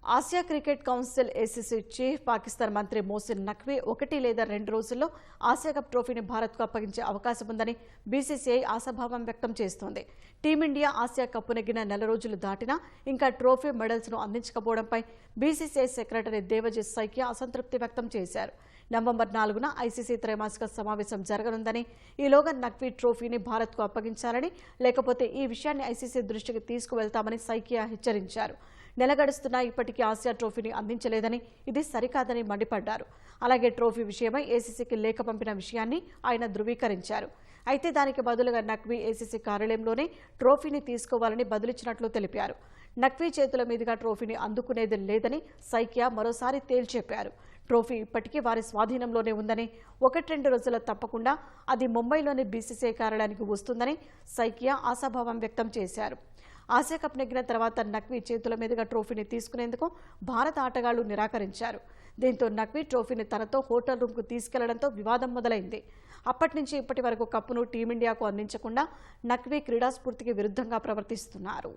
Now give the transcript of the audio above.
Asia cricket council ACC chief Pakistan మంత్రి మోసిన్ నఖ్వీ 1 లేదా 2 రోజుల్లో ఆసియా కప్ ట్రోఫీని భారత్కు అప్పగించే అవకాశం ఉందని బీసీసీఐ ఆశాభావం వ్యక్తం చేస్తోంది. టీమిండియా ఆసియా కప్పు నెగ్గిన 4 రోజులు దాటినా ఇంకా ట్రోఫీ మెడల్స్ను అందించకపోవడంపై బీసీసీఐ సెక్రటరీ దేవజిత్ సైకియా అసంతృప్తి వ్యక్తం చేశారు. నవంబర్ 4న ఐసీసీ త్రైమాసిక సమావేశం జరగనుందని, ఈలోగా నఖ్వీ ట్రోఫీని భారత్కు అప్పగించాలని, లేకపోతే ఈ విషయాన్ని ఐసీసీ దృష్టికి తీసుకువెళ్తామని సైకియా హెచ్చరించారు. నెల గడుస్తున్నా ఇప్పటికీ ఆసియా ట్రోఫీని అందించలేదని, ఇది సరికాదని మండిపడ్డారు. అలాగే ట్రోఫీ విషయమై ఏసీసీకి లేఖ పంపిన విషయాన్ని ఆయన ధృవీకరించారు. అయితే దానికి బదులుగా నఖ్వీ ఏసీసీ కార్యాలయంలోనే ట్రోఫీని తీసుకోవాలని బదులిచ్చినట్లు తెలిపారు. నఖ్వీ చేతుల మీదుగా ట్రోఫీని అందుకునేది లేదని సైకియా మరోసారి తేల్చెప్పారు. ట్రోఫీ ఇప్పటికీ వారి స్వాధీనంలోనే ఉందని, 1-2 రోజుల్లో తప్పకుండా అది ముంబైలోని బీసీసీఐ కార్యాలయానికి వస్తుందని సైకియా ఆశాభావం వ్యక్తం చేశారు. ఆసియా కప్ నెగ్గిన తర్వాత నఖ్వీ చేతుల మీదుగా ట్రోఫీని తీసుకునేందుకు భారత ఆటగాళ్లు నిరాకరించారు. దీంతో నఖ్వీ ట్రోఫీని తనతో హోటల్ రూమ్కు తీసుకెళ్లడంతో వివాదం మొదలైంది. అప్పటి నుంచి ఇప్పటి వరకు కప్పును టీమిండియాకు అందించకుండా నఖ్వీ క్రీడాస్ఫూర్తికి విరుద్ధంగా ప్రవర్తిస్తున్నారు.